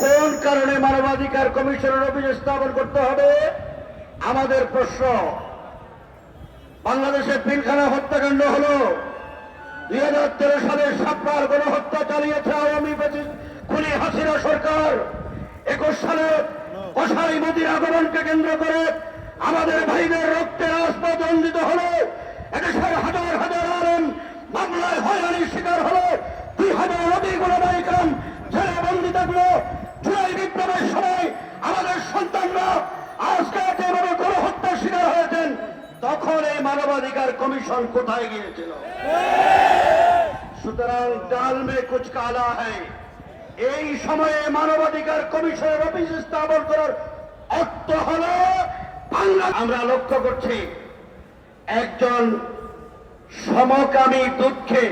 কোন কারণে মানবাধিকার কমিশনের অফিস স্থাপন করতে হবে? আমাদের প্রশ্ন। বাংলাদেশের পিলখানা হত্যাকাণ্ড হল 2013 সালে সাপ্তার গণহত্যা চালিয়েছে আওয়ামী খুনি হাসিনা সরকার। 21 সালে কসাই মোদির আগমনকে কেন্দ্র করে আমাদের ভাইদের রক্তের রাজপথ রঞ্জিত হল। এদেশের হাজার হাজার আলেম মামলায় হয়রানির শিকার হল। 2000 অধিক ওলামায়ে কেরাম জেলে বন্দী থাকলো। জুলাই বিপ্লবের সময় আমাদের সন্তানরা আজকে যেভাবে গণহত্যার শিকার হয়েছেন, তখন এই মানবাধিকার কমিশন কোথায় গিয়েছিল? সুতরাং ডাল মে কুচ কালা হ্যায়। এই সময়ে মানবাধিকার কমিশনের অফিস স্থাপন করার অর্থ হল বাংলা। আমরা লক্ষ্য করছি একজন সমকামী দুঃখে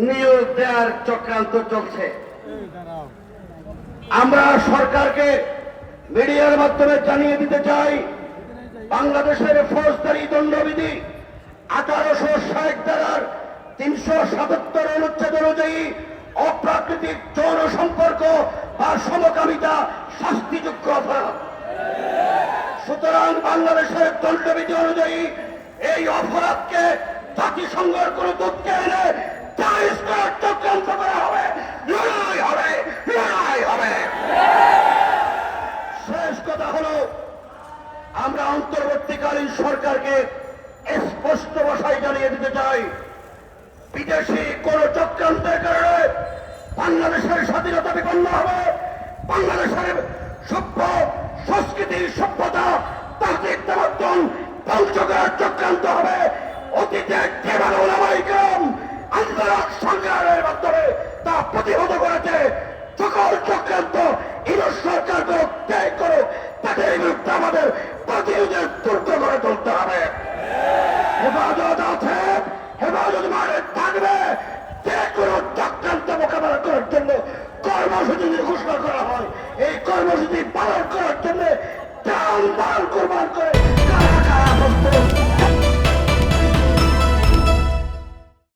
নিয়োগ দেওয়ার চক্রান্ত চলছে। আমরা সরকারকে মিডিয়ার মাধ্যমে জানিয়ে দিতে চাই, বাংলাদেশের ফৌজদারি দণ্ডবিধি 1860 ধারার 377 অনুচ্ছেদ অনুযায়ী অপ্রাকৃতিক যৌন সম্পর্ক বা সমকামিতা শাস্তিযোগ্য অপরাধ। সুতরাং বাংলাদেশের দণ্ডবিধি অনুযায়ী এই অপরাধকে জাতিসংঘের কোন দূতকে এনে জায়েজ করার চক্রান্ত করা হবে। লড়াই হবে, লড়াই হবে। শেষ কথা হলো, আমরা অন্তর্বর্তীকালীন সরকারকে স্পষ্ট ভাষায় জানিয়ে দিতে চাই, বিদেশি কোন চক্রান্তের কারণে বাংলাদেশের স্বাধীনতা বিপন্ন হবে। বাংলাদেশের সভ্য সংস্কৃতি, সভ্যতা, তাহদিক তামাদ্দুন ধ্বংস করার চক্রান্ত হবে। অতীতে যেভাবে ওলামায়ে কেরাম আন্দোলন সংগ্রামের মাধ্যমে তা প্রতিহত করেছে, সকল চক্রান্ত ইউনূস সরকার করুক, কে করুক, তাদের বিরুদ্ধে আমাদের প্রতিরোধের দুর্গ করে তুলতে হবে। হেফাজত আছে, হেফাজত মানে থাকবে। যে কোনো চক্রান্ত মোকাবেলা করার জন্য কর্মসূচি ঘোষণা করা হয়, এই কর্মসূচি পালন করার জন্য প্রাণ মাল কোরবান করে